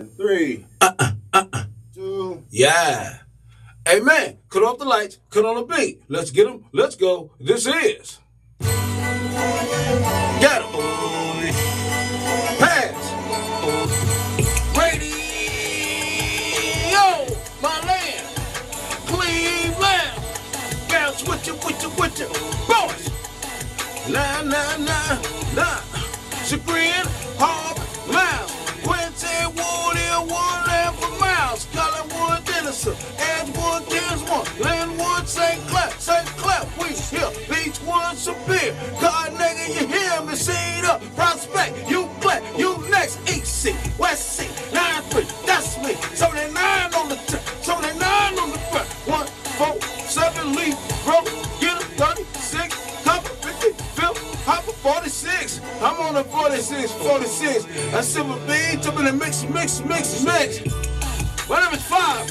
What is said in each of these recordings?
Three, two. Yeah. Amen. Cut off the lights. Cut on the beat. Let's get them. Let's go. This is. Get 'em. Pass. Radio. My land. Cleveland. Bounce with you. Boys. Nah. Chagrin. Harvard. Miles. Quincy, Woodhill, Woodland for miles. Collinwood, Denison, Edgewood, Kingsmore, Linwood, St. Clair, we here. Beachwood, Superior, Carnegie, you hear me? Seed up, Prospect, you Clay, you next, EC, West C, 9-3, that's me. 79 on the tip, 79 on the front. 1, 4, 7, leaf, bro, get a 36, cover 50, Phil, Hopper 46. I'm on the 46. I silver bean, up in the mix. My name is 5.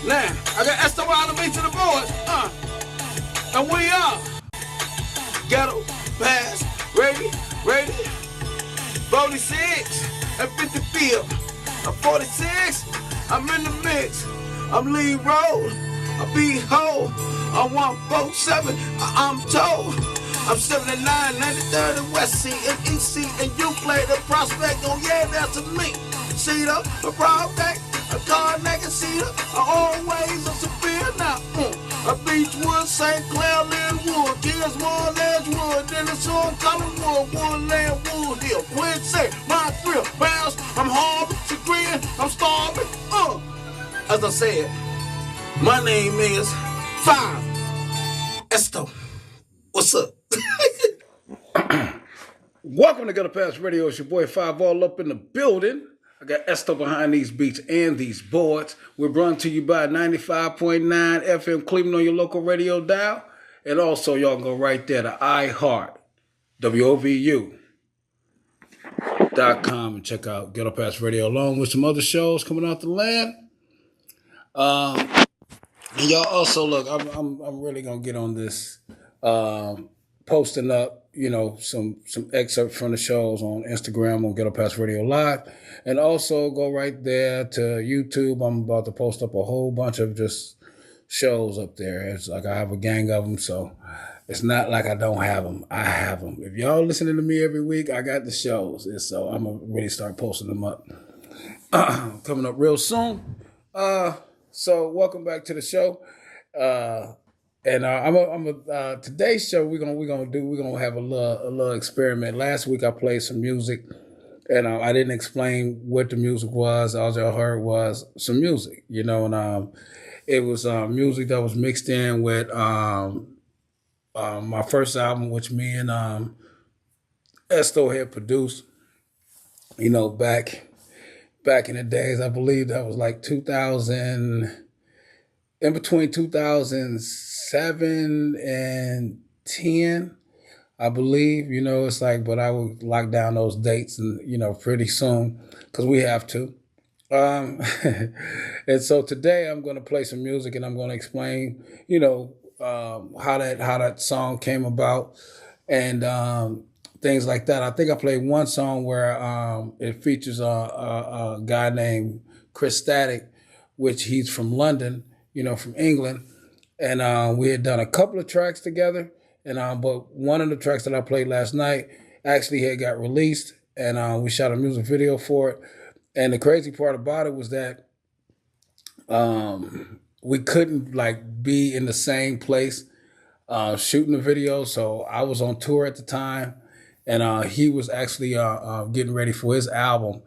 Now, I got Esther on me to the boards. And we are Ghetto Pass, ready, 46 and 55. I'm 46, I'm in the mix. I'm lead road, I be whole. I'm 147, I'm told. I'm 79, 93rd and West C and EC and you play the Prospect. Oh yeah, that's a me. Cedar, a Broadback, a Carnegie Cedar, always a Superior now. A Beachwood, St. Clair, Linwood, Kingsmore, Edgewood, Denison, Collinwood, Woodland, Woodhill, Quincy, Montreal, Bounce, I'm Harvard, Chagrin, I'm starving. As I said, my name is 5 Esto. What's up? Welcome to Ghetto Pass Radio. It's your boy 5 all up in the building. I got Esto behind these beats and these boards. We're brought to you by 95.9 FM Cleveland on your local radio dial. And also, y'all can go right there to iHeart, WOVU.com and check out Ghetto Pass Radio along with some other shows coming out the land. And y'all also look, I'm really gonna get on this. Posting up, some excerpts from the shows on Instagram on Ghetto Pass Radio Live. And also go right there to YouTube. I'm about to post up a whole bunch of just shows up there. It's like I have a gang of them, so it's not like I don't have them. I have them. If y'all listening to me every week, I got the shows. And so I'm going to really start posting them up. Coming up real soon. So welcome back to the show. And today's show we're gonna have a little experiment. Last week I played some music, and I didn't explain what the music was. All y'all heard was some music, and it was music that was mixed in with my first album, which me and Esto had produced. Back in the days, I believe that was like 2000. In between 2007 and 10, I believe, it's like, but I will lock down those dates and, pretty soon because we have to. And so today I'm going to play some music and I'm going to explain, how that song came about and things like that. I think I played one song where it features a guy named Chris Static, which he's from London. From England, and we had done a couple of tracks together, and but one of the tracks that I played last night actually had got released, and we shot a music video for it. And the crazy part about it was that we couldn't be in the same place shooting the video. So I was on tour at the time, and he was actually getting ready for his album,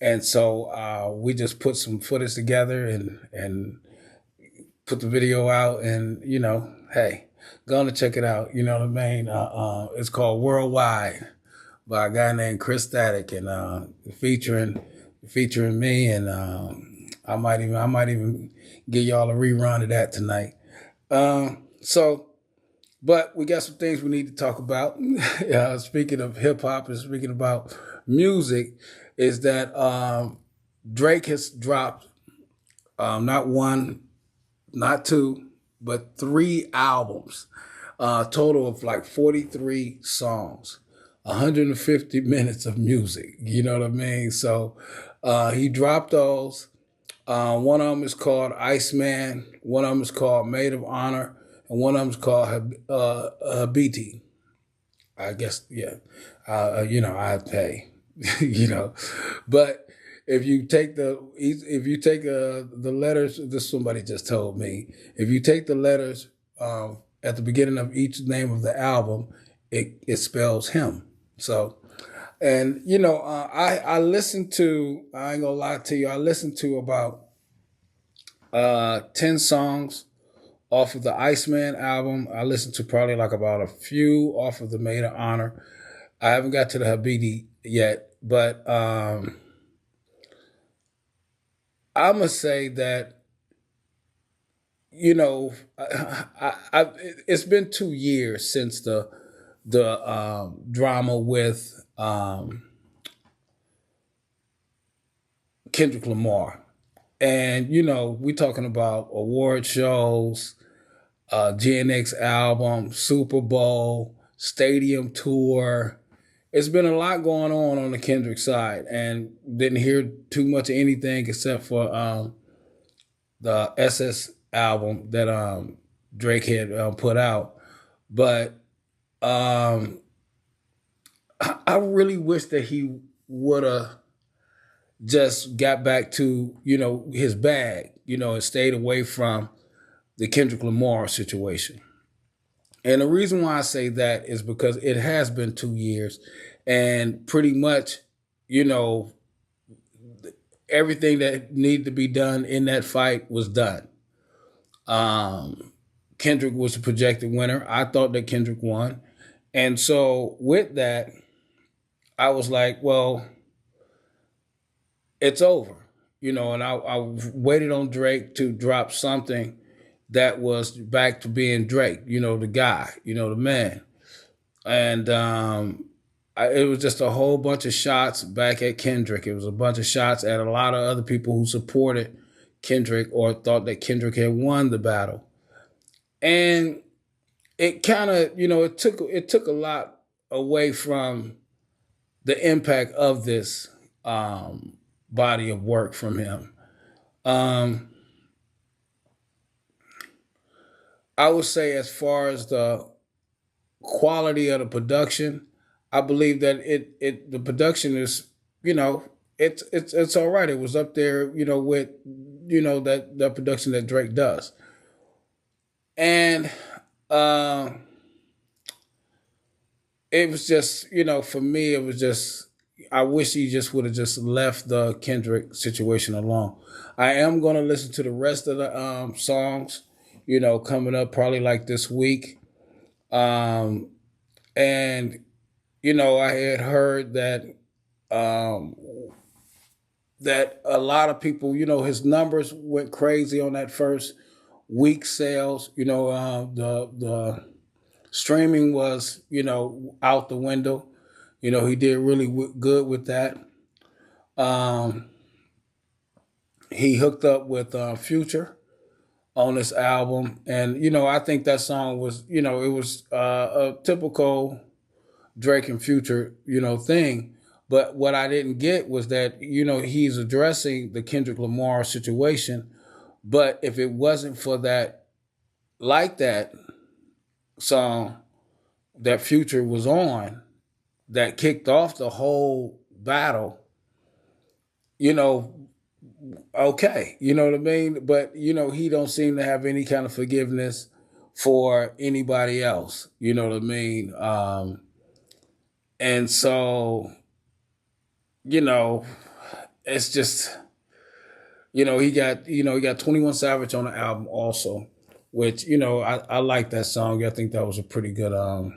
and so we just put some footage together and put the video out, and hey, gonna check it out. You know what I mean? It's called Worldwide by a guy named Chris Static, and featuring me, and I might even give y'all a rerun of that tonight. But we got some things we need to talk about. Speaking of hip hop and speaking about music, is that Drake has dropped not one, not two, but 3 albums, total of 43 songs, 150 minutes of music. You know what I mean? So He dropped those. One of them is called Iceman. One of them is called Maid of Honor, and one of them is called Habiti. I guess, yeah. I pay, but if you take the letters, this somebody just told me, if you take the letters at the beginning of each name of the album, it spells him. So, and I listened to, I ain't gonna lie to you, I listened to about 10 songs off of the Iceman album. I listened to probably like about a few off of the Maid of Honor. I haven't got to the Habiti yet, but I'm gonna say that it's been 2 years since the drama with Kendrick Lamar, and we talking about award shows, GNX album, Super Bowl, stadium tour. It's been a lot going on the Kendrick side, and didn't hear too much of anything except for the SS album that Drake had put out. But I really wish that he would have just got back to his bag, and stayed away from the Kendrick Lamar situation. And the reason why I say that is because it has been 2 years, and pretty much, everything that needed to be done in that fight was done. Kendrick was the projected winner. I thought that Kendrick won. And so with that, I was like, well, it's over, and I waited on Drake to drop something that was back to being Drake, the guy, the man. And it was just a whole bunch of shots back at Kendrick. It was a bunch of shots at a lot of other people who supported Kendrick or thought that Kendrick had won the battle. And it kind of, it took a lot away from the impact of this body of work from him. I would say, as far as the quality of the production, I believe that the production is, it's all right. It was up there, with that production that Drake does. And it was just, for me, it was just, I wish he just would have just left the Kendrick situation alone. I am going to listen to the rest of the songs, coming up probably like this week. And, I had heard that that a lot of people, his numbers went crazy on that first week sales. The streaming was, out the window. He did really good with that. He hooked up with Future on this album. And, I think that song was, it was a typical Drake and Future, thing. But what I didn't get was that, he's addressing the Kendrick Lamar situation. But if it wasn't for that, like that song that Future was on, that kicked off the whole battle, okay, you know what I mean? But, he don't seem to have any kind of forgiveness for anybody else, you know what I mean? And so, it's just, he got 21 Savage on the album also, which, I like that song. I think that was a pretty good, a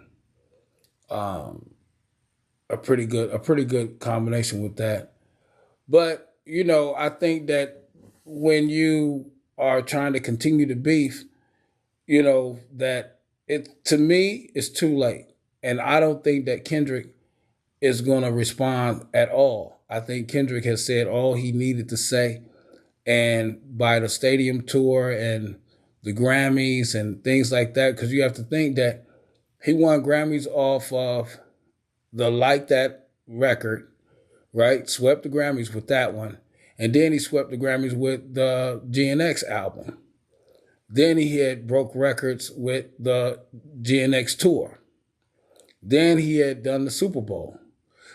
pretty good combination with that. But, I think that when you are trying to continue the beef, that it, to me, is too late. And I don't think that Kendrick is going to respond at all. I think Kendrick has said all he needed to say. And by the stadium tour and the Grammys and things like that, because you have to think that he won Grammys off of the Like That record, right? Swept the Grammys with that one. And then he swept the Grammys with the GNX album. Then he had broke records with the GNX tour. Then he had done the Super Bowl.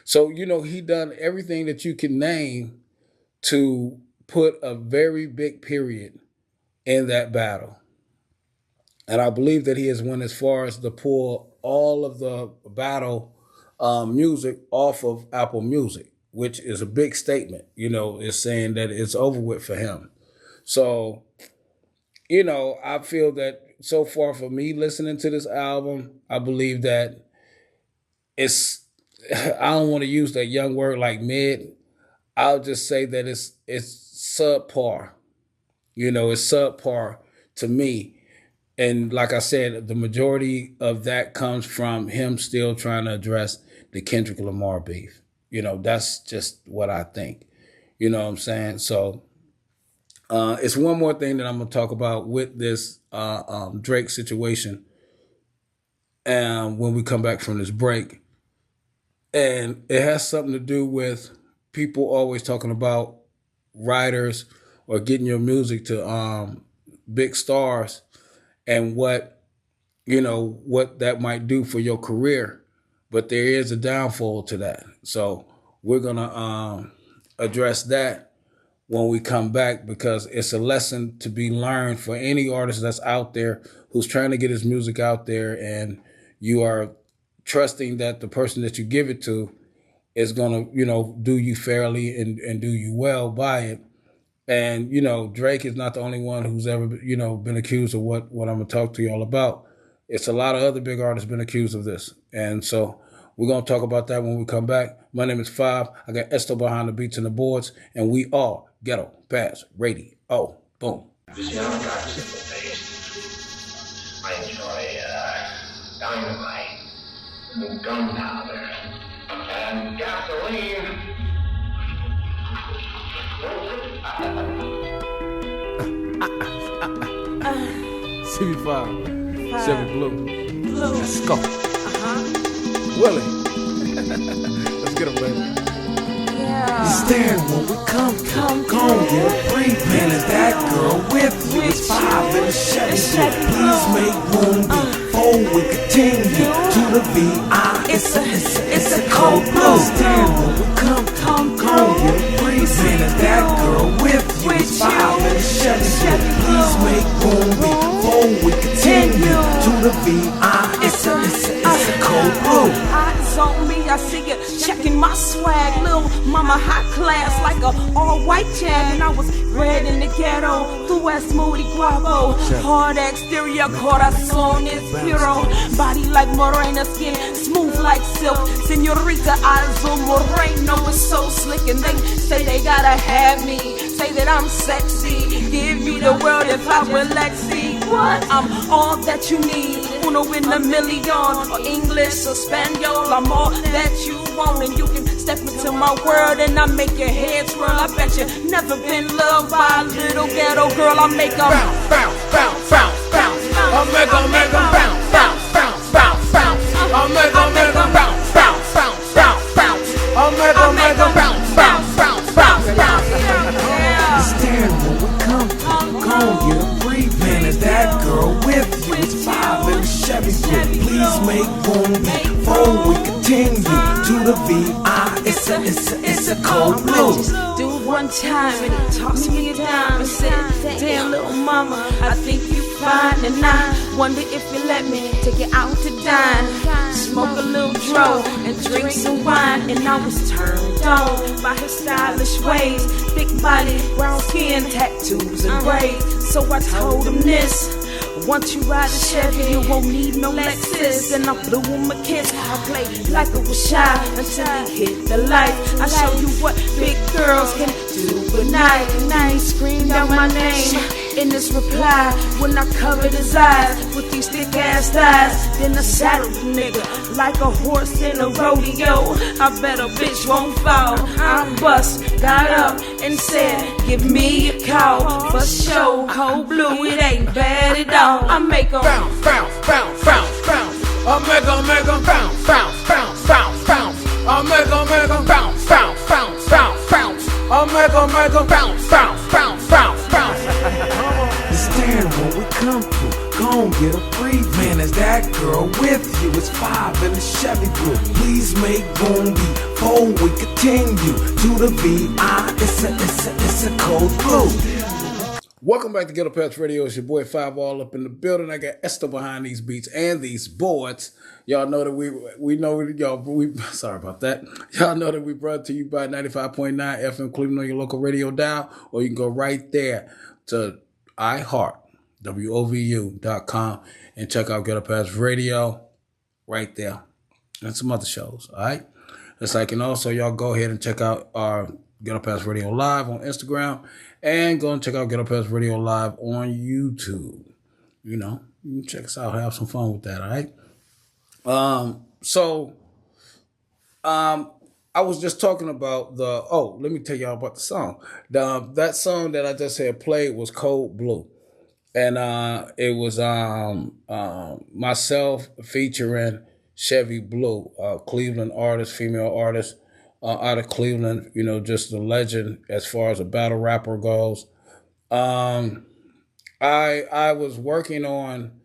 So, he done everything that you can name to put a very big period in that battle. And I believe that he has went as far as to pull all of the battle music off of Apple Music, which is a big statement. It's saying that it's over with for him. So, I feel that so far for me listening to this album, I believe that I don't want to use that young word like mid. I'll just say that it's subpar. It's subpar to me. And like I said, the majority of that comes from him still trying to address the Kendrick Lamar beef. That's just what I think. You know what I'm saying? So it's one more thing that I'm going to talk about with this Drake situation when we come back from this break. And it has something to do with people always talking about writers or getting your music to big stars and what that might do for your career. But there is a downfall to that. So we're going to address that when we come back, because it's a lesson to be learned for any artist that's out there who's trying to get his music out there, and you are trusting that the person that you give it to is going to, do you fairly and do you well by it. And, Drake is not the only one who's ever, been accused of what I'm going to talk to you all about. It's a lot of other big artists been accused of this. And so we're going to talk about that when we come back. My name is Five. I got Esto behind the beats and the boards, and we are Ghetto Pass Radio. Oh, boom. I enjoy dynamite and gunpowder and gasoline. CB5, 7 Blue. Let's go. Willie. Let's get him, baby. Yeah. Stand when we come get breathe. Man, is that girl with you? It's 5 in the Chevy. Please make room before we continue to the VI. It's a cold blue. Stand when we come get breathe. Man, is that girl with you? It's 5 in the Chevy. Please make room before we continue to the VI. It's a cold blue. Eyes on me, I see you checking my swag. Little mama high class like a all-white jag. And I was bred in the ghetto, through a smoothie guavo. Hard exterior, corazon is hero. Body like morena skin, smooth like silk. Senorita eyes on moreno is so slick. And they say they gotta have me, say that I'm sexy. Give me the world if I will Lexi. What? I'm all that you need. Uno in a million, or English or Spaniel. I'm all that you want, and you can step into my world and I make your head swirl. I bet you never been loved by a little ghetto girl. I make them bounce, bounce, bounce, bounce, bounce. I make them bounce, bounce, bounce, bounce, bounce. I make them bounce, bounce, bounce, bounce, bounce. I make them bounce, bounce, bounce, bounce, bounce. Stand when we come get a breathe. Man, is that girl with you? It's 5 in the Chevy. Please make room before we continue to the VI. It's a cold blue. do it one time and toss me down and say, damn little mama, I think you fine. And I wonder if you let me take you out to dine, smoke a little dro and drink some wine. And I was turned on by his stylish ways, thick body, brown skin, tattoos and braids. So I told him this: once you ride a Chevy, you won't need no Lexus. And I blew him a kiss. I played like I was shy until he hit the light. I show you what big girls can do. Good night, he screamed out my name in his reply when I covered his eyes with these thick ass thighs. Then I saddled the nigga like a horse in a rodeo. I bet a bitch won't fall. I bust, got up and said, give me a call for sure. Cold blue, it ain't bad at all. I make 'em bounce, bounce, bounce, bounce, bounce. I make 'em bounce, bounce, bounce, bounce, bounce. I make 'em bounce, bounce, bounce, bounce, bounce. I make 'em bounce, bounce, bounce, bounce, bounce. Understand when we come through, gon' get a breathe. Man, is that girl with you? It's 5 in the Chevy Blue. Please make room before we continue to the VI. It's a cold blue. Welcome back to Ghetto Pats Radio. It's your boy 5 all up in the building. I got Esther behind these beats and these boards. Y'all know that we know y'all. Sorry about that. Y'all know that we brought to you by 95.9 FM Cleveland on your local radio dial, or you can go right there to iHeart, WOVU.com, and check out Ghetto Pats Radio right there, and some other shows. All right. It's like, and also y'all go ahead and check out our Ghetto Pats Radio Live on Instagram, and go and check out Ghetto Pats Radio Live on YouTube. You know, you can check us out, have some fun with that, all right? I was just talking about let me tell y'all about the song. That song that I just had played was Cold Blue. And it was myself featuring Chevy Blue, Cleveland artist, female artist, out of Cleveland, you know, just a legend as far as a battle rapper goes. I was working on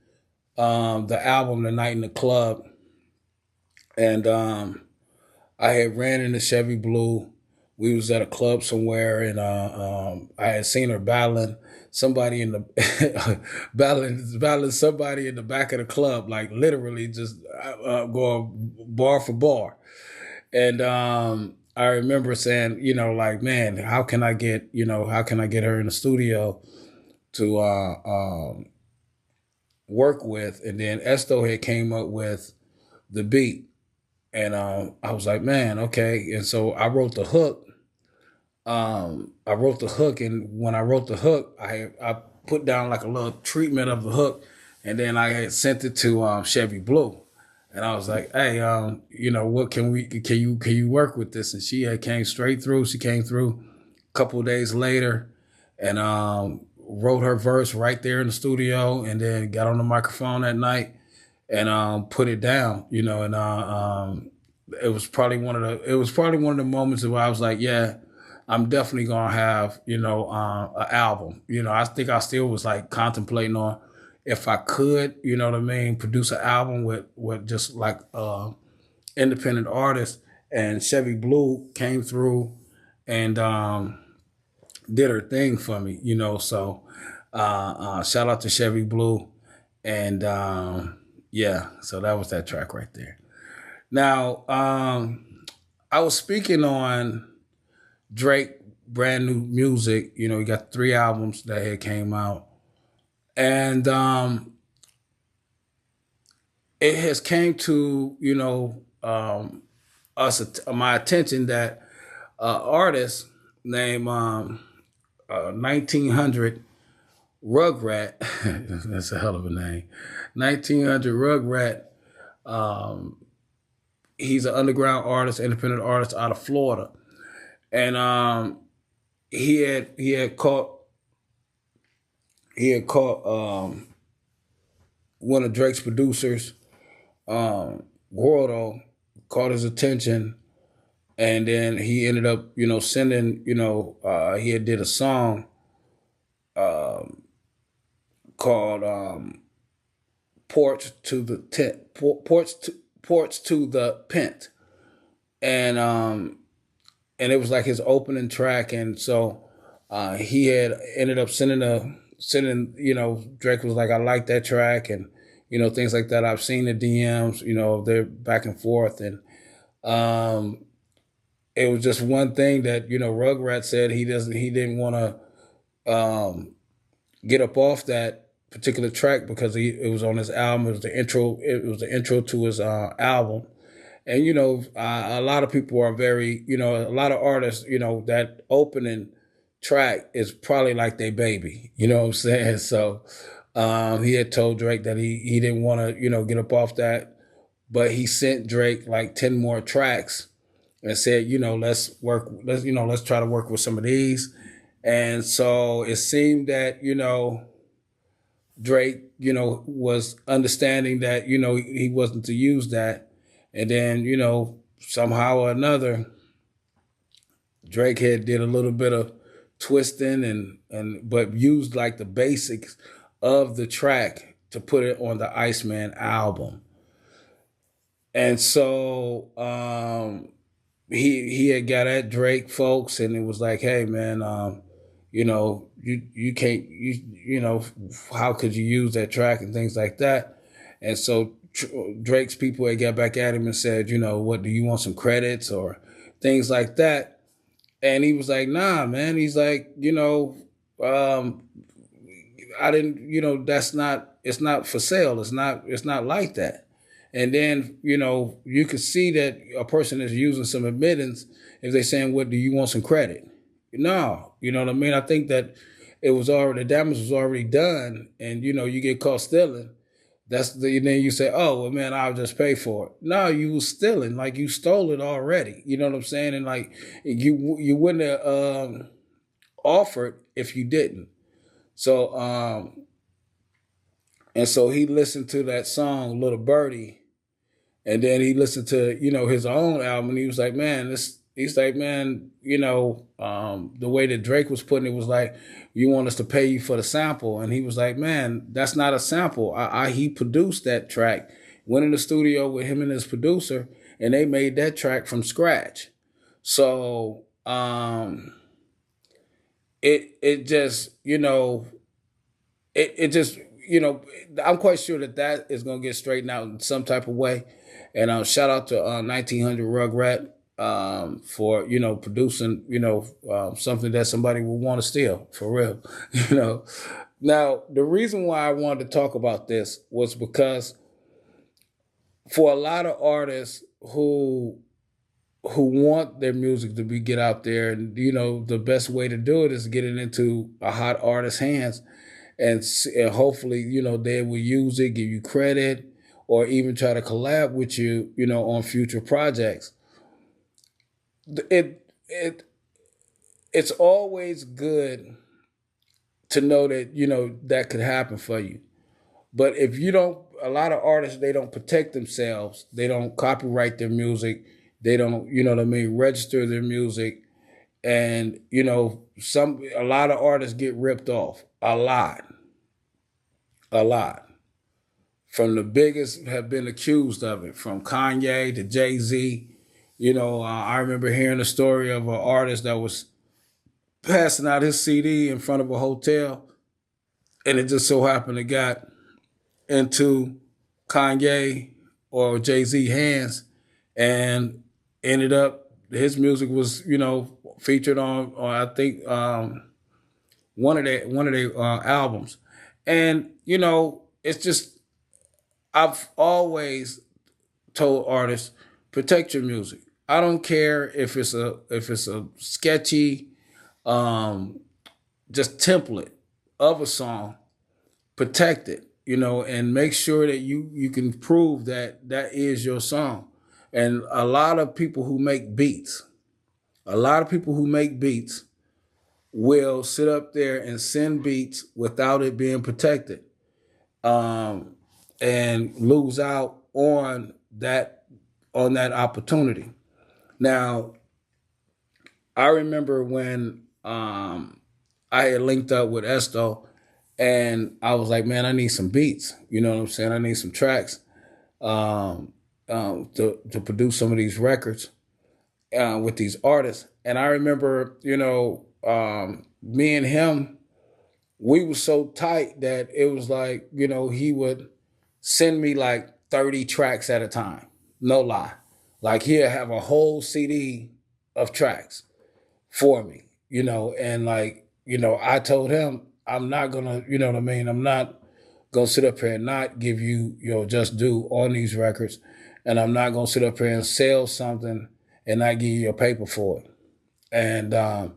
the album The Night in the Club, and I had ran into Chevy Blue. We was at a club somewhere, and I had seen her battling somebody in the battling somebody in the back of the club, like literally just going bar for bar. And I remember saying, you know, like, man, how can I get her in the studio to work with? And then Esto had came up with the beat. And I was like, man, okay. And so I wrote the hook. And when I wrote the hook, I put down like a little treatment of the hook, and then I had sent it to Chevy Blue. And I was like, hey, you know, what can you work with this? And she had came straight through. She came through a couple of days later and wrote her verse right there in the studio, and then got on the microphone that night and put it down, you know. And it was probably one of the moments where I was like, yeah, I'm definitely gonna have, you know, an album. You know, I think I still was like contemplating on if I could, you know what I mean, produce an album with just like independent artists. And Chevy Blue came through and did her thing for me, you know. So shout out to Chevy Blue. And yeah, so that was that track right there. Now, I was speaking on Drake brand new music. You know, he got 3 albums that had came out. And it has came to, you know, my attention that artist named 1900 Rugrat, that's a hell of a name, 1900 Rugrat, he's an underground artist, independent artist out of Florida. And he had caught one of Drake's producers, Gordo, caught his attention, and then he ended up, you know, sending, you know, he had did a song called Porch to the Pent, and it was like his opening track. And so he had ended up sending, you know, Drake was like, I like that track, and, you know, things like that. I've seen the DMs, you know, they're back and forth. And it was just one thing that, you know, Rugrat said he didn't want to get up off that particular track because it was on his album. It was the intro to his album. And, you know, a lot of people are very, you know, a lot of artists, you know, that opening track is probably like their baby, you know what I'm saying? So he had told Drake that he didn't want to, you know, get up off that, but he sent Drake like 10 more tracks and said, you know, let's try to work with some of these. And so it seemed that, you know, Drake, you know, was understanding that, you know, he wasn't to use that. And then, you know, somehow or another, Drake had did a little bit of twisting but used like the basics of the track to put it on the Iceman album. And so he had got at Drake folks, and it was like, hey man, you can't, how could you use that track and things like that. And so Drake's people had got back at him and said, what, do you want some credits or things like that? And he was like, nah, man. He's like, I didn't, it's not for sale. It's not like that. And then, you could see that a person is using some admittance if they're saying, what, do you want some credit? No, you know what I mean? I think that the damage was already done, and, you get caught stealing. Then you say, oh, well, man, I'll just pay for it. No, you was stealing. Like, you stole it already. You know what I'm saying? And, like, you wouldn't have offered if you didn't. So, and so he listened to that song, Little Birdie, and then he listened to, his own album, and he was like, man, the way that Drake was putting it was like, you want us to pay you for the sample. And he was like, man, that's not a sample. He produced that track, went in the studio with him and his producer, and they made that track from scratch. So it just, I'm quite sure that is going to get straightened out in some type of way. And shout out to 1900 Rugrat for, producing, something that somebody would want to steal, for real, Now, the reason why I wanted to talk about this was because for a lot of artists who want their music to get out there, and, the best way to do it is get it into a hot artist's hands, and hopefully, they will use it, give you credit, or even try to collab with you, on future projects. It's always good to know that, that could happen for you. But if you don't, a lot of artists, they don't protect themselves. They don't copyright their music. They don't, register their music. And, a lot of artists get ripped off. A lot. From the biggest have been accused of it, from Kanye to Jay-Z. I remember hearing a story of an artist that was passing out his CD in front of a hotel, and it just so happened it got into Kanye or Jay-Z hands, and ended up his music was, featured on I think one of their albums. And, it's just, I've always told artists, protect your music. I don't care if it's a sketchy, just template of a song. Protect it, and make sure that you can prove that is your song. And a lot of people who make beats will sit up there and send beats without it being protected, and lose out on that opportunity. Now, I remember when I had linked up with Esto, and I was like, man, I need some beats. You know what I'm saying? I need some tracks to produce some of these records with these artists. And I remember, me and him, we were so tight that it was like, he would send me like 30 tracks at a time. No lie. Like, he'll have a whole CD of tracks for me, and like, I told him, I'm not gonna, I'm not gonna sit up here and not give you your just due on these records. And I'm not gonna sit up here and sell something and not give you your paper for it. And I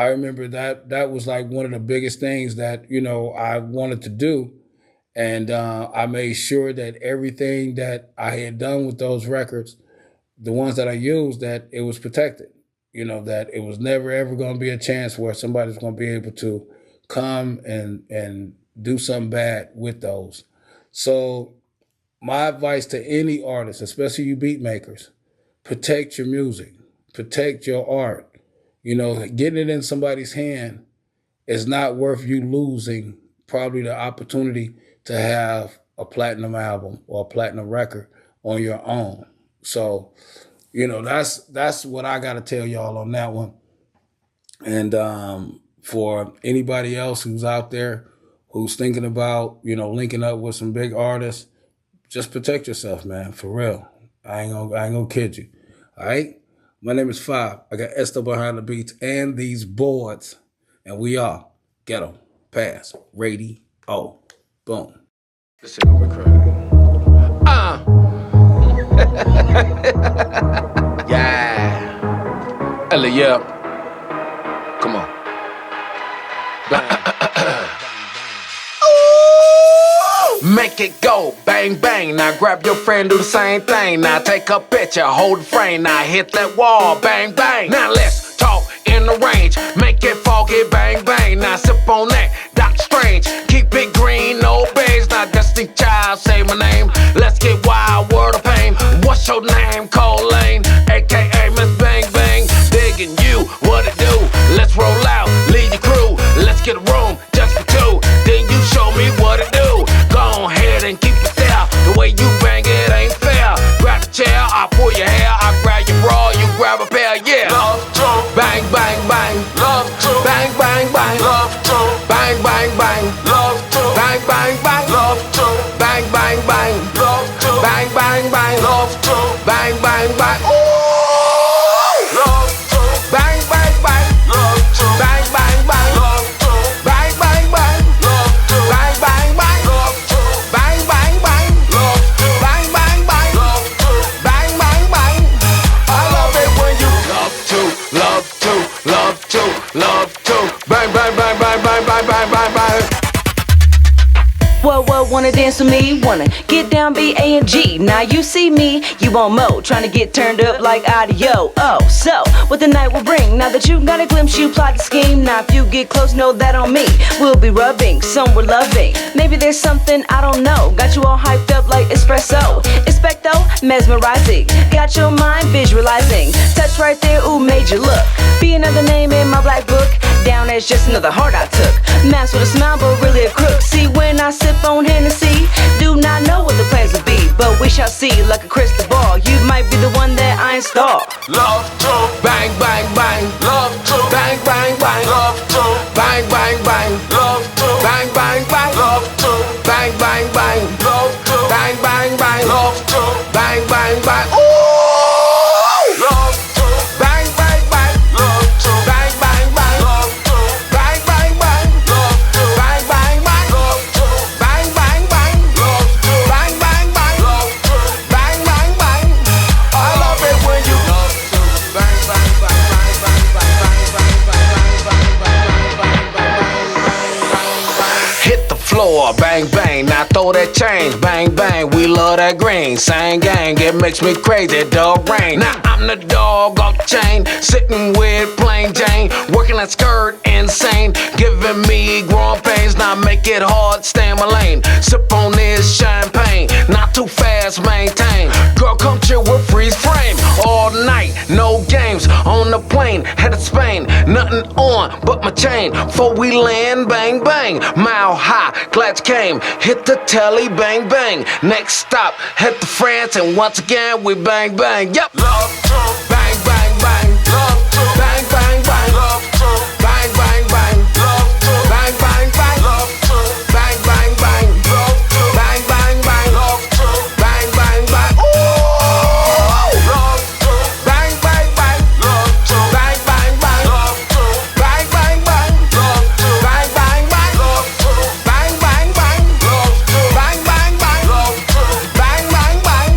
remember that was like one of the biggest things that, I wanted to do. And I made sure that everything that I had done with those records, the ones that I used, that it was protected, that it was never, ever going to be a chance where somebody's going to be able to come and do something bad with those. So my advice to any artist, especially you beat makers, protect your music, protect your art, getting it in somebody's hand is not worth you losing probably the opportunity to have a platinum album or a platinum record on your own. So, that's what I got to tell y'all on that one. And for anybody else who's out there who's thinking about, linking up with some big artists, just protect yourself, man, for real. I ain't gonna kid you. All right? My name is Five. I got Esther behind the beats and these boards. And we are Ghetto Pass Radio. Boom. This shit gonna be crazy. Yeah. Ellie, yeah. Come on. Make it go, bang, bang. Now grab your friend, do the same thing. Now take a picture, hold the frame. Now hit that wall, bang, bang. Now let's talk in the range. Make it foggy, bang, bang. Now sip on that, Doc Strange. Keep it green, no beige. Now Destiny Child, say my name. Let's get wild, word of pain. What's your name? Cole Lane, a.k.a. Miss Bang Bang. Digging you, what it do? Let's roll out, lead your crew. Let's get a room, just for two. Then you show me what it do. Go ahead and keep it there. The way you bang it ain't fair. Grab the chair, I pull your hair. I grab your bra, you grab a pair, yeah. Love to bang, bang, bang. Love to bang, bang, bang. Love to bang, bang, bang. Love to bang, bang, bang. Love to bang, bang, bang. Love to bang, bang, bang. Love to bang, bang, bang. Ooh, love to bang, bang, bang. Love to bang, bang, bang. Love to bang, bang, bang. Love to bang, bang, bang. Love to bang, bang, bang. Love to bang, bang, bang. Love to bang, bang, bang. I love it when you love to, love to, love to, love to bang, bang, bang, bang, bang, bang, bang, bang, bang. What, wanna dance with me? Wanna get down B-A-N-G. Now you see me, you want more. Trying to get turned up like audio. Oh, so what the night will bring. Now that you got a glimpse, you plot the scheme. Now if you get close, know that on me. We'll be rubbing, some we're loving. Maybe there's something I don't know. Got you all hyped up like espresso. Expecto, mesmerizing. Got your mind visualizing. Touch right there, ooh, made you look. Be another name in my black book. Down as just another heart I took. Mask with a smile, but really a crook. See, when I sip on Hennessy, do not know what the plans will be, but we shall see like a crystal ball. You might be the one that I install. Love to bang, bang, bang. Love to bang, bang, bang. Love to bang, bang, bang. Love to bang, bang, bang. Love to bang, bang, bang. Love to bang, bang, bang. Love to bang, bang, bang. Ooh, love to bang, bang, bang. Love to bang, bang, bang. Love to bang, bang, bang. Love to bang, bang, bang. Love to bang, bang, bang. Love to bang, bang, bang. Love to bang, bang, bang. I love it when you love to bang, bang, bang, bang, bang, bang, bang, bang, bang, bang, bang, bang, bang. Hit the floor, bang, bang. Now throw that change, bang, bang. We love that green, same gang. It makes me crazy, dog rain. Now I'm the dog off the chain, sitting with plain Jane, working that skirt insane, giving me growing pains. Now make it hard, stay in my lane. Sip on this champagne, not too fast, maintain. Girl, come chill with freeze frame all night, no games. On the plane, headed Spain, nothing on but my chain. Before we land, bang, bang. Mile high, glad you came. Hit the telly, bang, bang. Next stop, head to France, and once again we bang, bang. Yep. Love to bang, bang, bang. Love to bang, bang, bang. Love to bang, bang, bang. Love to bang, bang, bang. Love to bang, bang, bang. Love to bang, bang, bang. Love to bang, bang, bang. Ooh, love to bang, bang, bang. Love to bang, bang, bang. Love to bang, bang, bang. Love to bang, bang, bang. Love to bang, bang, bang. Love to bang, bang, bang. Love to bang, bang, bang.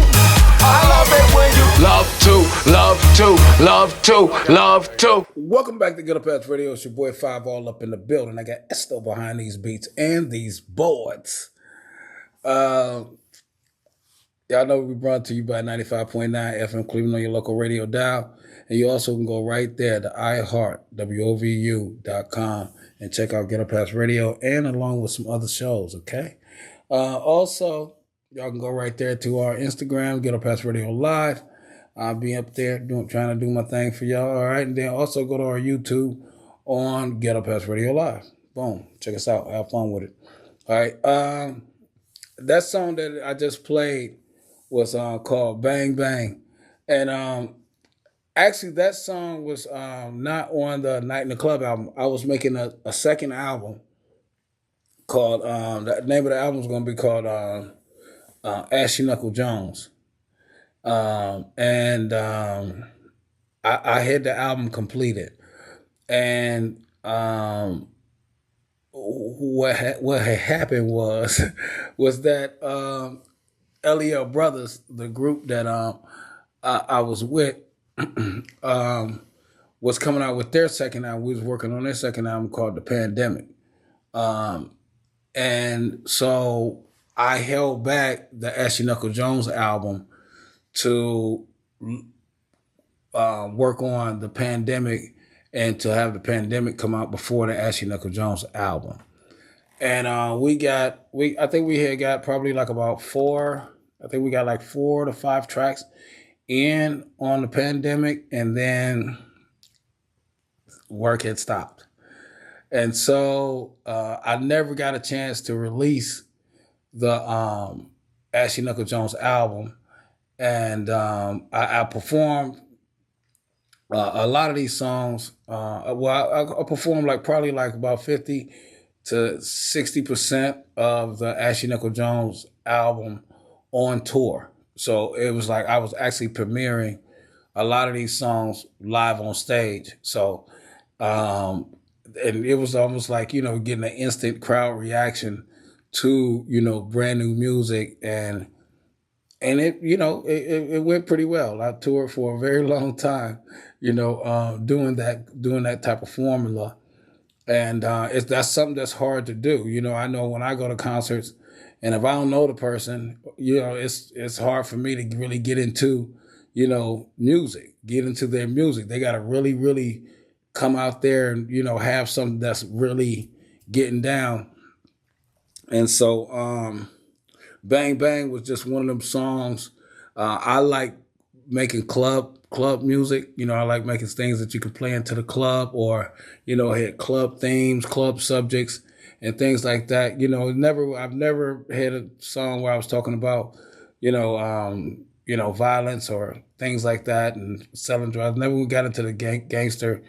I love it when you love to, love to, love to, love to. Welcome back to Get Up Pass Radio. It's your boy Five all up in the building. I got Esther behind these beats and these boards. Y'all know we brought to you by 95.9 FM Cleveland on your local radio dial. And you also can go right there to iHeartWOVU.com and check out Get Up Pass Radio and along with some other shows, okay? Also, y'all can go right there to our Instagram, Get Up Pass Radio Live. I'll be up there trying to do my thing for y'all. All right. And then also go to our YouTube on Ghetto Pass Radio Live. Boom. Check us out. Have fun with it. All right. That song that I just played was called Bang Bang. And actually that song was not on the Night in the Club album. I was making a second album called, the name of the album was going to be called Ashy Knuckle Jones. I had the album completed. And what had happened was that LEL Brothers, the group that I was with, was coming out with their second album. We was working on their second album called The Pandemic. And so I held back the Ashy Knuckle Jones album to work on The Pandemic and to have The Pandemic come out before the Ashy Knuckle Jones album. And I think we had got probably like about 4 to 5 tracks in on The Pandemic, and then work had stopped. And so I never got a chance to release the Ashy Knuckle Jones album. And I performed a lot of these songs. I performed probably about 50 to 60% of the Ashy Knuckle Jones album on tour. So it was like I was actually premiering a lot of these songs live on stage. So, and it was almost like, getting an instant crowd reaction to, brand new music. And it, it went pretty well. I toured for a very long time, doing that type of formula. And that's something that's hard to do. I know when I go to concerts, and if I don't know the person, it's hard for me to really get into, music, get into their music. They got to really, really come out there and, have something that's really getting down. And so Bang Bang was just one of them songs. I like making club music. I like making things that you can play into the club, or, had club themes, club subjects, and things like that. I've never had a song where I was talking about, violence or things like that and selling drugs. Never got into the gangster,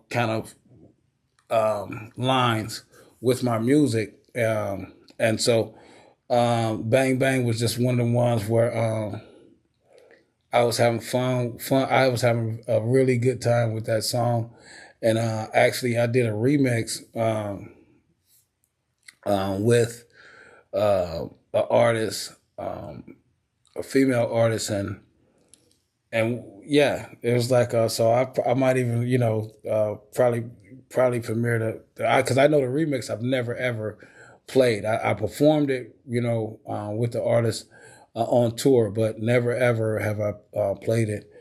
kind of lines with my music. And so Bang Bang was just one of the ones where I was having fun. I was having a really good time with that song. And actually, I did a remix with an artist, a female artist, and yeah, it was like so I might even probably premiere it, because I know the remix I've never ever played. I performed it with the artist on tour, but never ever have I played it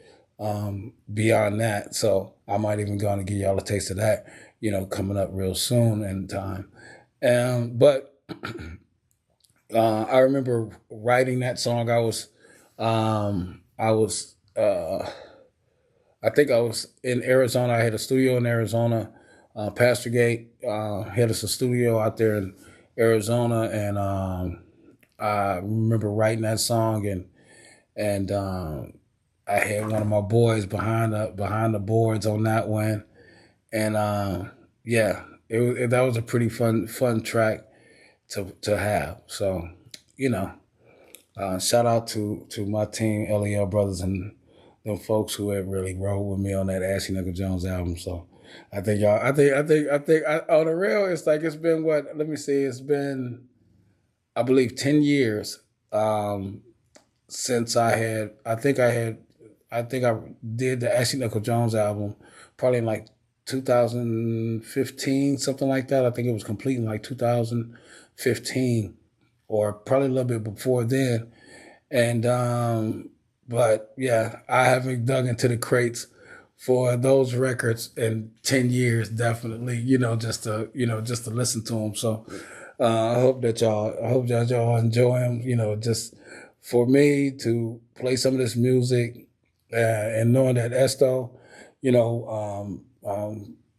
beyond that. So I might even go and give y'all a taste of that, coming up real soon in time. But I remember writing that song. I think I was in Arizona. I had a studio in Arizona. Pastor Gate had us a studio out there in Arizona, and I remember writing that song, and I had one of my boys behind the boards on that one, and that was a pretty fun track to have. So shout out to my team, LEL Brothers, and them folks who had really rolled with me on that Ashy Knuckle Jones album. So I think on the real, it's been what? Let me see. It's been, I believe, 10 years since I did the Ashy Knuckle Jones album, probably in 2015, something like that. I think it was complete in 2015, or probably a little bit before then. And but yeah, I haven't dug into the crates for those records in 10 years, definitely, just to listen to them. So I hope that y'all enjoy them, just for me to play some of this music and knowing that Esto,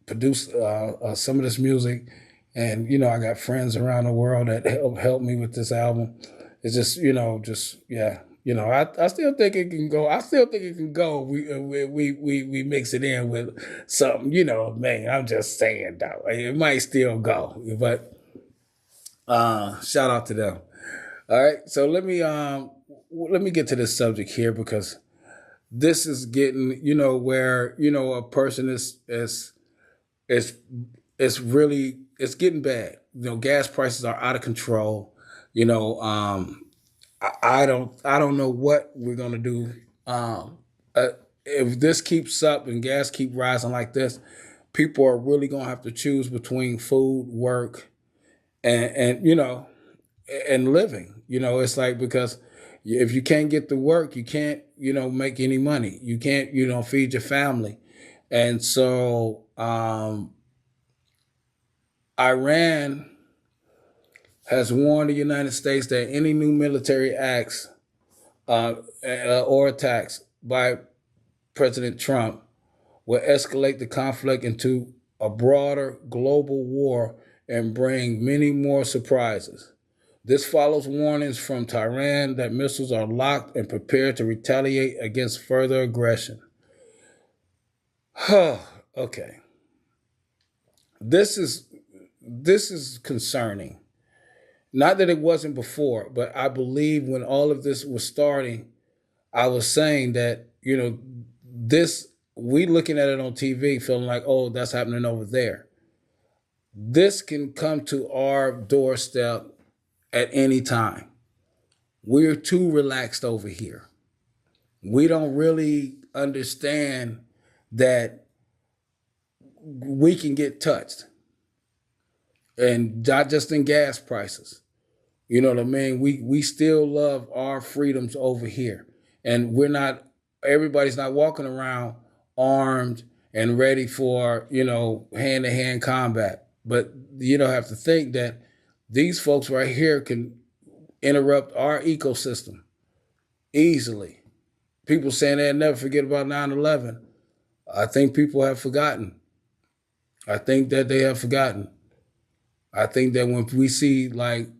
produced some of this music, and I got friends around the world that help me with this album. It's just yeah. I still think it can go. I still think it can go. We mix it in with something. Man, I'm just saying though, it might still go. But shout out to them. All right, so let me get to this subject here, because this is getting where a person is really, it's getting bad. Gas prices are out of control. I don't know what we're gonna do. If this keeps up and gas keep rising like this, people are really gonna have to choose between food, work, and living. It's like, because if you can't get to work, you can't make any money. You can't feed your family, and so Iran has warned the United States that any new military acts or attacks by President Trump will escalate the conflict into a broader global war and bring many more surprises. This follows warnings from Tehran that missiles are locked and prepared to retaliate against further aggression. Okay. This is concerning. Not that it wasn't before, but I believe when all of this was starting, I was saying that, we looking at it on TV feeling like, oh, that's happening over there. This can come to our doorstep at any time. We're too relaxed over here. We don't really understand that we can get touched. And not just in gas prices. You know what I mean? We still love our freedoms over here. And everybody's not walking around armed and ready for, hand-to-hand combat. But you don't have to think that these folks right here can interrupt our ecosystem easily. People saying they'll never forget about 9/11. I think people have forgotten. I think that they have forgotten. I think that when we see bombings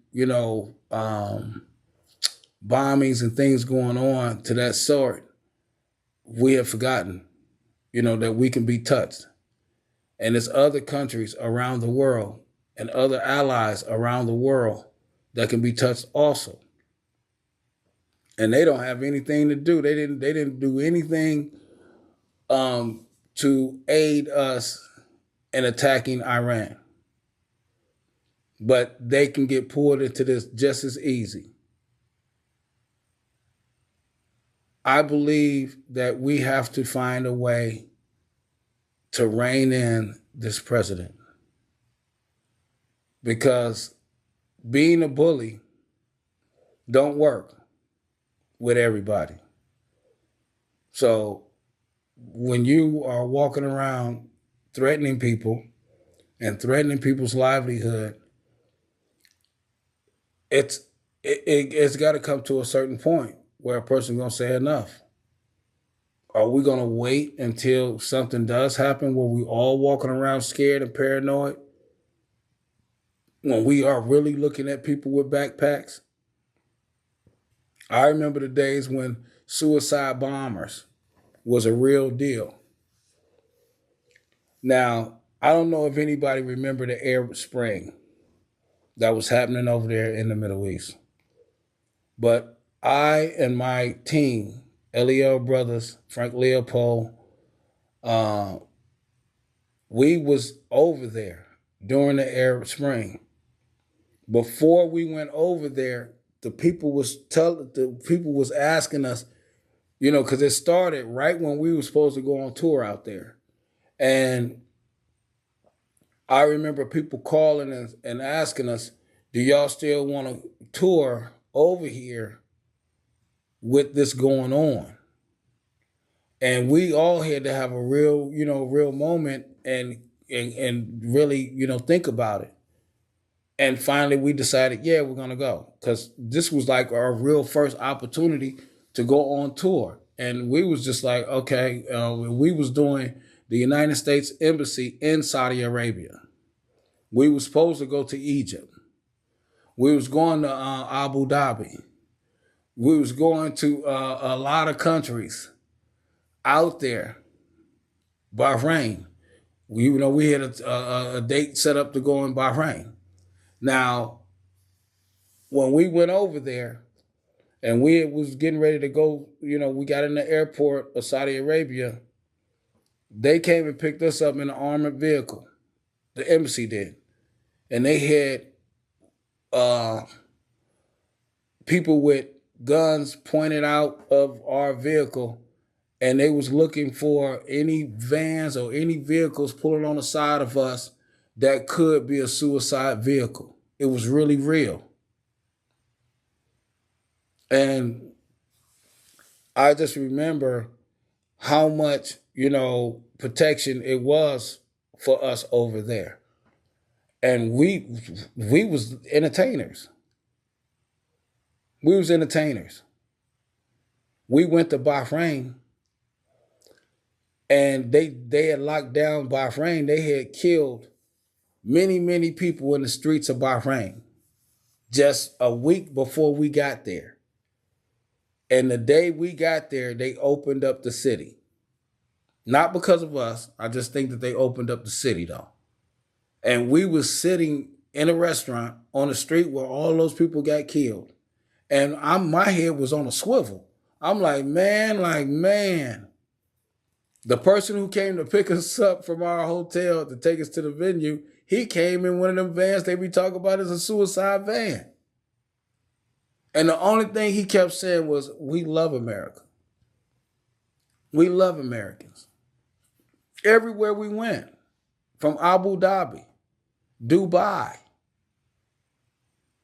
and things going on to that sort, we have forgotten, that we can be touched. And there's other countries around the world and other allies around the world that can be touched also. And they don't have anything to do. They didn't do anything to aid us in attacking Iran. But they can get pulled into this just as easy. I believe that we have to find a way to rein in this president. Because being a bully don't work with everybody. So when you are walking around threatening people and threatening people's livelihood, it's got to come to a certain point where a person's going to say enough. Are we going to wait until something does happen where we all walking around scared and paranoid? When we are really looking at people with backpacks? I remember the days when suicide bombers was a real deal. Now, I don't know if anybody remember the Arab Spring that was happening over there in the Middle East. But I and my team, Eliel Brothers, Frank Leopold, we was over there during the Arab Spring. Before we went over there, the people was asking us, because it started right when we were supposed to go on tour out there. And I remember people calling us and asking us, do y'all still want to tour over here with this going on? And we all had to have a real moment and really, think about it. And finally we decided, yeah, we're going to go. Because this was like our real first opportunity to go on tour. And we was just like, okay, we was doing the United States Embassy in Saudi Arabia. We was supposed to go to Egypt. We was going to Abu Dhabi. We was going to a lot of countries out there. Bahrain. We had a date set up to go in Bahrain. Now, when we went over there and we was getting ready to go, we got in the airport of Saudi Arabia, they came and picked us up in an armored vehicle. The embassy did. And they had people with guns pointed out of our vehicle, and they was looking for any vans or any vehicles pulling on the side of us that could be a suicide vehicle. It was really real. And I just remember how much, protection it was for us over there. And we was entertainers. We was entertainers. We went to Bahrain, and they had locked down Bahrain. They had killed many, many people in the streets of Bahrain just a week before we got there. And the day we got there, they opened up the city. Not because of us. I just think that they opened up the city, though. And we was sitting in a restaurant on the street where all those people got killed. And my head was on a swivel. I'm like, man. The person who came to pick us up from our hotel to take us to the venue, he came in one of them vans they be talking about as a suicide van. And the only thing he kept saying was, we love America. We love Americans. Everywhere we went, from Abu Dhabi, Dubai.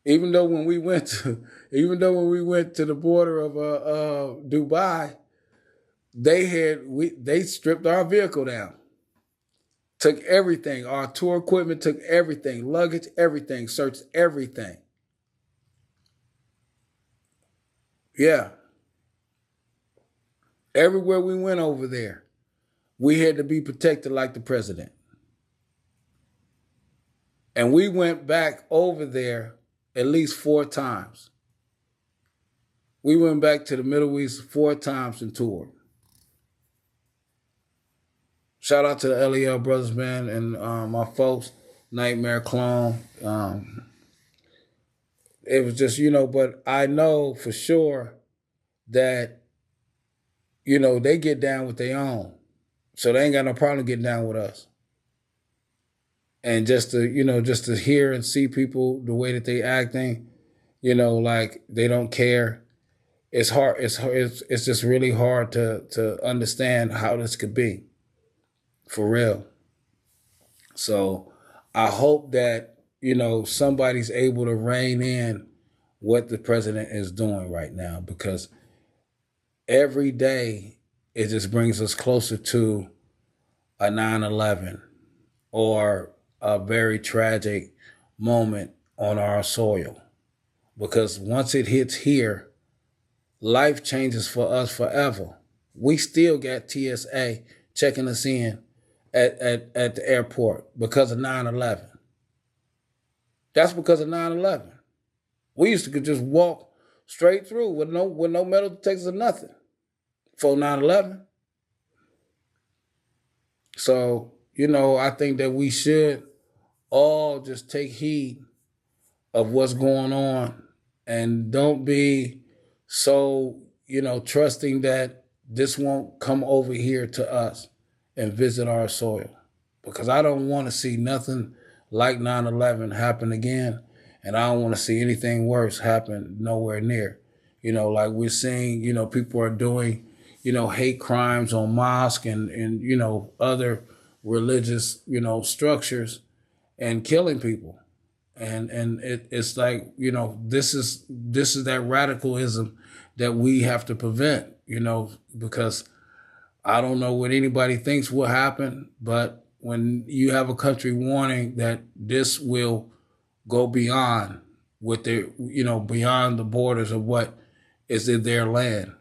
Even though when we went to the border of Dubai, they stripped our vehicle down, took everything, our tour equipment, took everything, luggage, everything, searched everything. Yeah. Everywhere we went over there, we had to be protected like the president. And we went back over there at least 4 times. We went back to the Middle East 4 times and toured. Shout out to the LEL Brothers, man, and my folks, Nightmare Clone. It was just, but I know for sure that, they get down with their own. So they ain't got no problem getting down with us. And just to hear and see people the way that they acting, like they don't care. It's hard. It's just really hard to understand how this could be, for real. So I hope that, somebody's able to rein in what the president is doing right now, because every day it just brings us closer to a 9/11 or a very tragic moment on our soil. Because once it hits here, life changes for us forever. We still got TSA checking us in at the airport because of 9/11. That's because of 9/11. We used to just walk straight through with no metal detectors or nothing for 9/11. So, I think that we should all just take heed of what's going on and don't be so, trusting that this won't come over here to us and visit our soil. Because I don't want to see nothing like 9/11 happen again. And I don't want to see anything worse happen nowhere near. Like we're seeing, people are doing, hate crimes on mosques and other religious, structures and killing people. And it's like, this is that radicalism that we have to prevent, because I don't know what anybody thinks will happen, but when you have a country warning that this will go beyond what they, beyond the borders of what is in their land,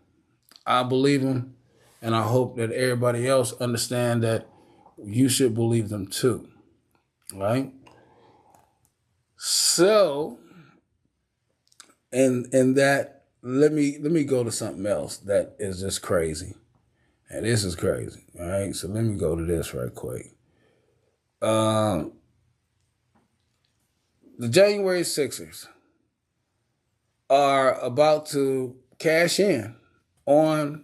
I believe them, and I hope that everybody else understand that you should believe them too, right? So, and that let me go to something else that is just crazy, and this is crazy. All right, so let me go to this right quick. The January Sixers are about to cash in on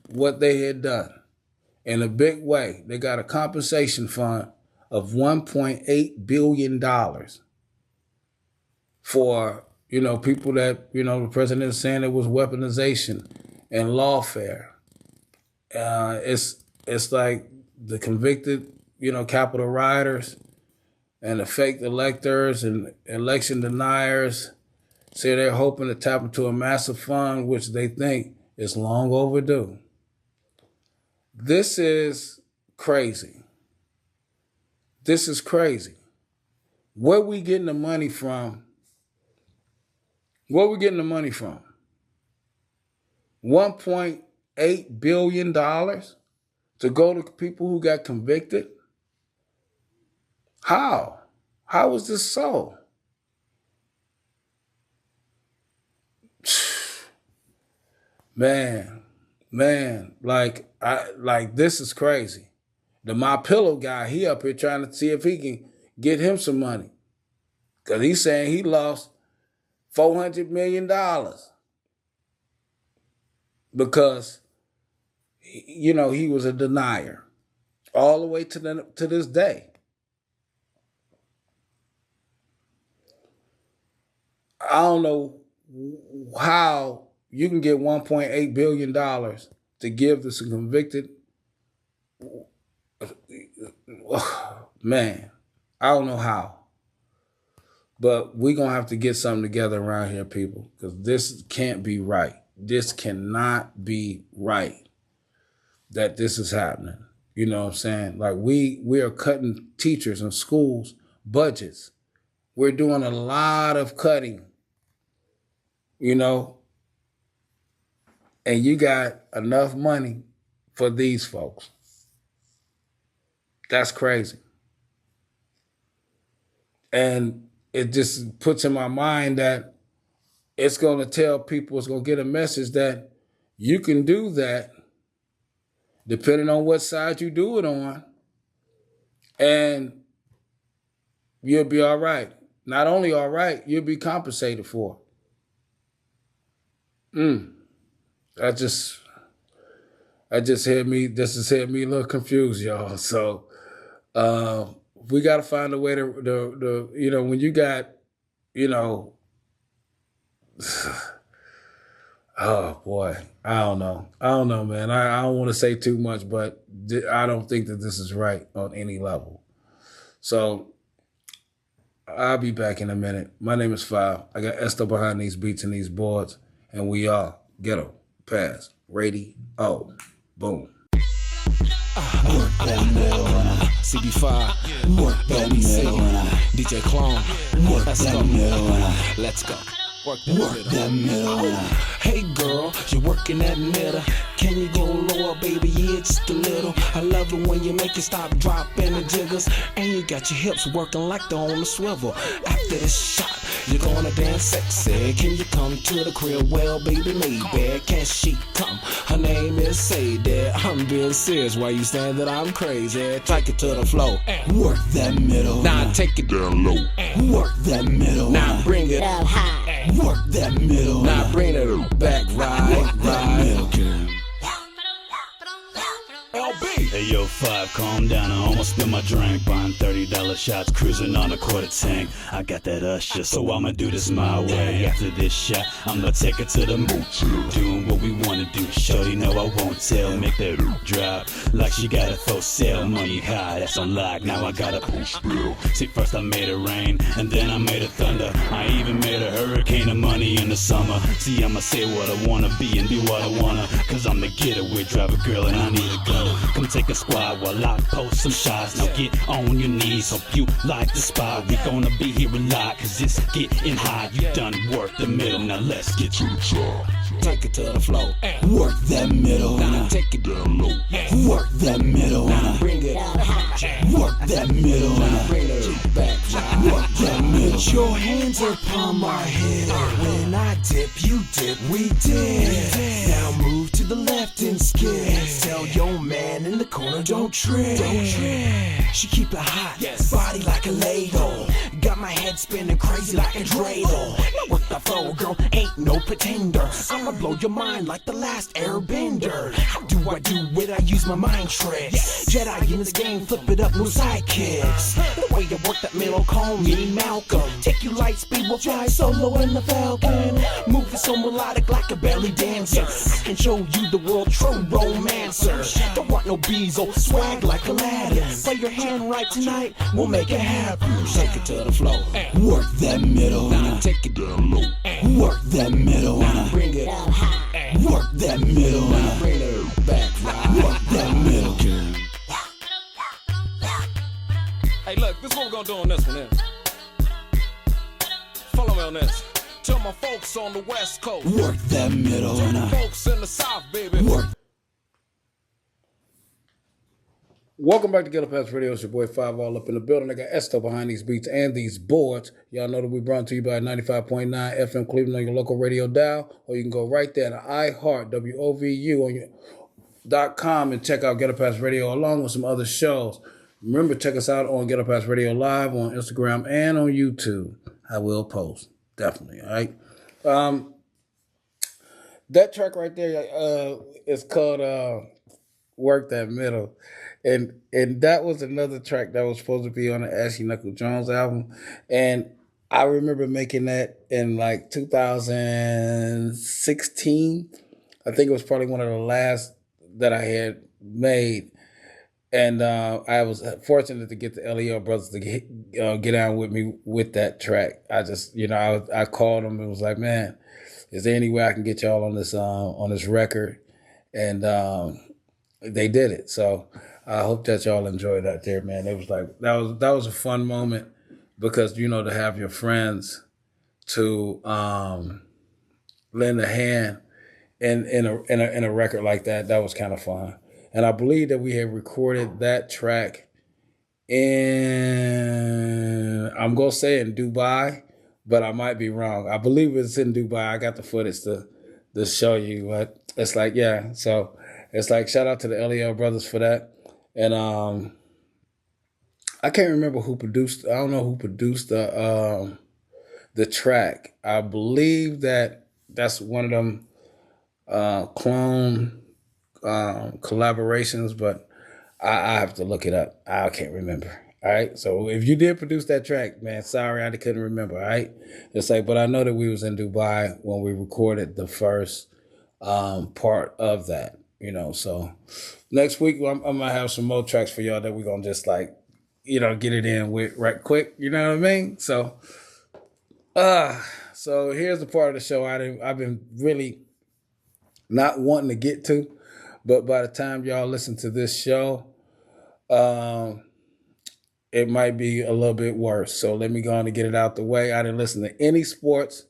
what they had done in a big way. They got a compensation fund of $1.8 billion for, people that, the president is saying it was weaponization and lawfare. It's like the convicted, Capitol rioters and the fake electors and election deniers say they're hoping to tap into a massive fund, which they think is long overdue. This is crazy. This is crazy. Where we getting the money from? Where we getting the money from? $1.8 billion to go to people who got convicted? How? How is this so? Man, this is crazy. The My Pillow guy, he up here trying to see if he can get him some money. Because he's saying he lost $400 million. Because, he was a denier all the way to this day. I don't know how you can get $1.8 billion to give to some convicted. Man, I don't know how. But we're going to have to get something together around here, people, because this can't be right. This cannot be right that this is happening. You know what I'm saying? Like we are cutting teachers and schools budgets. We're doing a lot of cutting, and you got enough money for these folks. That's crazy. And it just puts in my mind that it's going to tell people, it's going to get a message that you can do that depending on what side you do it on, and you'll be all right. Not only all right, you'll be compensated for it. This has had me a little confused, y'all. So we got to find a way to when you got, oh boy, I don't know, man. I don't want to say too much, but I don't think that this is right on any level. So I'll be back in a minute. My name is Five. I got Esther behind these beats and these boards, and we are Ghetto Pass Radio. Boom. Work that middle, CB5. Work that middle, DJ Clone. Work that middle, let's go. Work that middle. Hey girl, you working that middle. Can you go lower, baby? Yeah, just a little. I love it when you make it stop, dropping the jiggers. And you got your hips working like they're on the swivel. After this shot, you're gonna dance sexy. Can you come to the crib? Well, baby, maybe. Can she come? Her name is Sadie. I'm being serious. Why you saying that I'm crazy? Take it to the floor. Work that middle. Now take it down low. Work that middle. Now bring it up high. Work that middle. Now bring it back right. Hey yo, Five, calm down, I almost spilled my drink. Buying $30 shots, cruising on a quarter tank. I got that usher, so I'ma do this my way. After this shot, I'm gonna take her to the motel. Doing what we wanna do, shorty know I won't tell. Make that drop, like she got a for sale. Money high, that's on lock, now I got a push bill. See, first I made it rain, and then I made it thunder. I even made a hurricane of money in the summer. See, I'ma say what I wanna be and be what I wanna. Cause I'm the getaway driver girl and I need a gun. Come take a squad while I post some shots. Now get on your knees, hope you like the spot. We gonna be here a lot, cause it's getting hot. You done work the middle, now let's get to the top. take it to the floor. Work that middle, now take it down low. Work that middle, now bring it up. Work that middle, now bring it back. Work that middle. Put your hands upon my head. When I dip, you dip, we dip. Now move to the left and skip. Tell your man in the corner, don't trip. She keep it hot, body like a ladle. Got my head spinning crazy like a dreidel. Now what the flow, girl, ain't no pretender. I'ma blow your mind like the last airbender. How do I do it? I use my mind tricks. Jedi in this game, flip it up, no sidekicks. The way you work that middle, call me Malcolm. Take you light speed, we'll fly solo in the Falcon. Moving so melodic like a belly dancer. I can show you the world, true romancer. Don't want no Beezle, swag like Aladdin. Play your hand right tonight, we'll make it happen. Take it to the floor. Work that middle, now take it down low. Work that middle, now bring it up high. Work that middle, now bring it back right. Work that middle, girl. Hey, look, this is what we're gonna do on this one here. Follow me on this. Tell my folks on the West Coast. Work that middle, Tell my now folks in the South, baby. work. Welcome back to Ghetto Pass Radio. It's your boy Five all up in the building. I got Esto behind these beats and these boards. Y'all know that we brought to you by 95.9 FM Cleveland on your local radio dial, or you can go right there to iHeart WOVU on your .com and check out Ghetto Pass Radio along with some other shows. Remember, check us out on Ghetto Pass Radio Live on Instagram and on YouTube. I will post, definitely. All right. That track right there is called "Work That Middle." And that was another track that was supposed to be on the Ashley Knuckle Jones album. And I remember making that in like 2016. I think it was probably one of the last that I had made. And I was fortunate to get the LEO brothers to get down with me with that track. I just, I called them and was like, man, is there any way I can get y'all on this record? And they did it. So I hope that y'all enjoyed that there, man. It was like that was a fun moment because to have your friends to lend a hand in a record like that was kind of fun. And I believe that we had recorded that track I'm gonna say in Dubai, but I might be wrong. I believe it's in Dubai. I got the footage to show you, but it's like so it's like shout out to the LEO brothers for that. And I can't remember who produced. I don't know who produced the track. I believe that's one of them clone collaborations, but I have to look it up. I can't remember. All right. So if you did produce that track, man, sorry I couldn't remember. All right. It's like, but I know that we was in Dubai when we recorded the first part of that. So next week I might have some more tracks for y'all that we're gonna just get it in with right quick. You know what I mean? So here's the part of the show I've been really not wanting to get to, but by the time y'all listen to this show, it might be a little bit worse. So let me go on and get it out the way. I didn't listen to any sports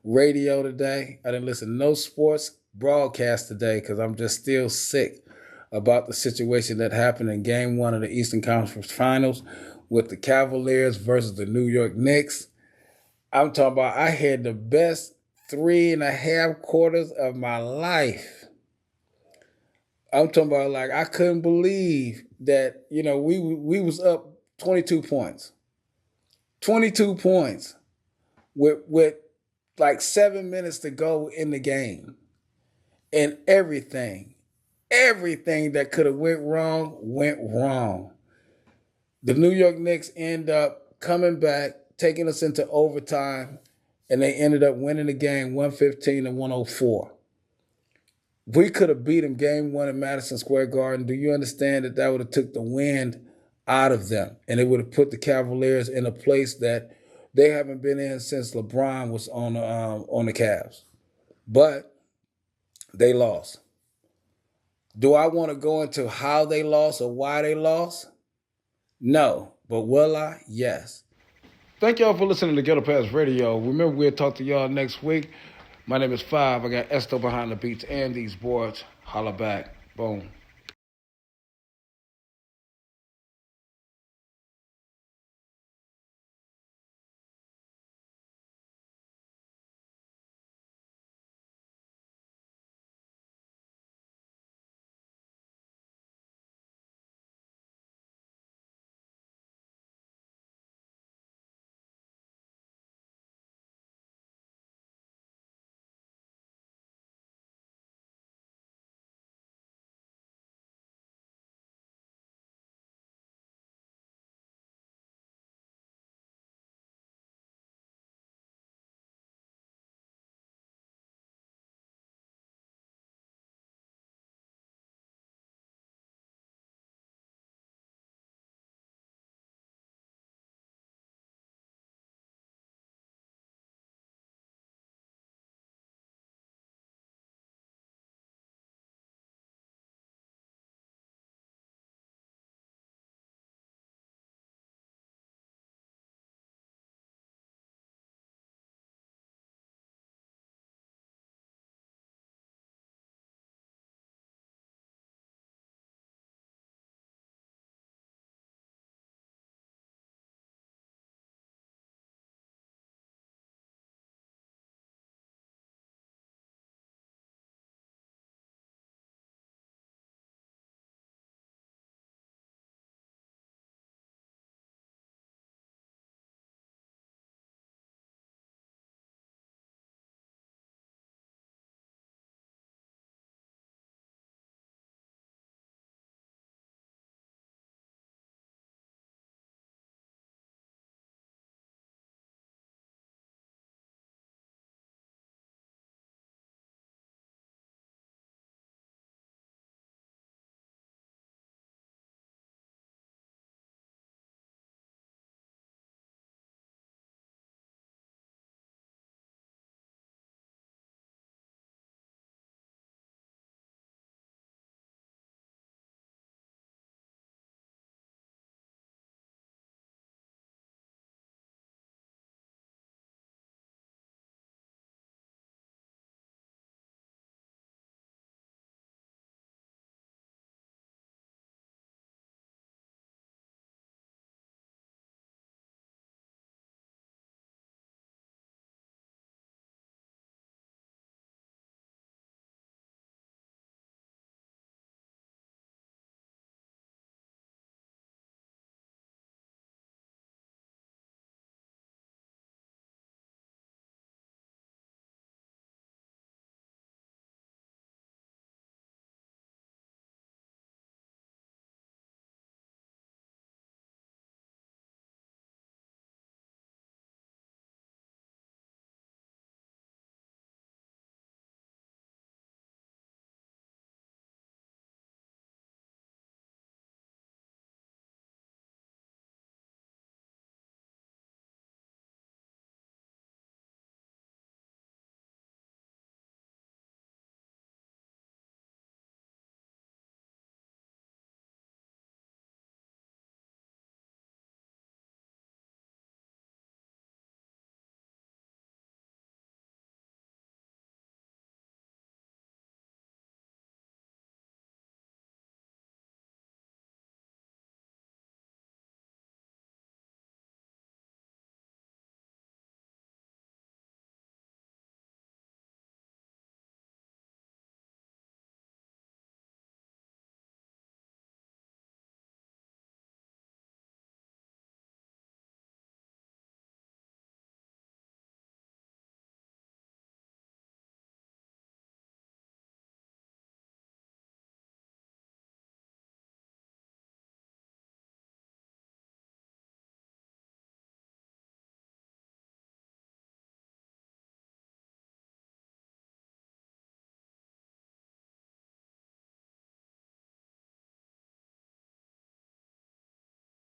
radio today. I didn't listen to no sports broadcast today because I'm just still sick about the situation that happened in Game 1 of the Eastern Conference Finals with the Cavaliers versus the New York Knicks. I'm talking about I had the best 3.5 quarters of my life. I'm talking about I couldn't believe that, we was up 22 points. 22 points with like 7 minutes to go in the game. And everything that could have went wrong. The New York Knicks end up coming back, taking us into overtime, and they ended up winning the game 115-104. We could have beat them Game 1 at Madison Square Garden. Do you understand that would have took the wind out of them? And it would have put the Cavaliers in a place that they haven't been in since LeBron was on the Cavs. But they lost. Do I want to go into how they lost or why they lost? No. But will I? Yes. Thank y'all for listening to Ghetto Pass Radio. Remember, we'll talk to y'all next week. My name is Five. I got Esto behind the beats and these boards. Holla back. Boom.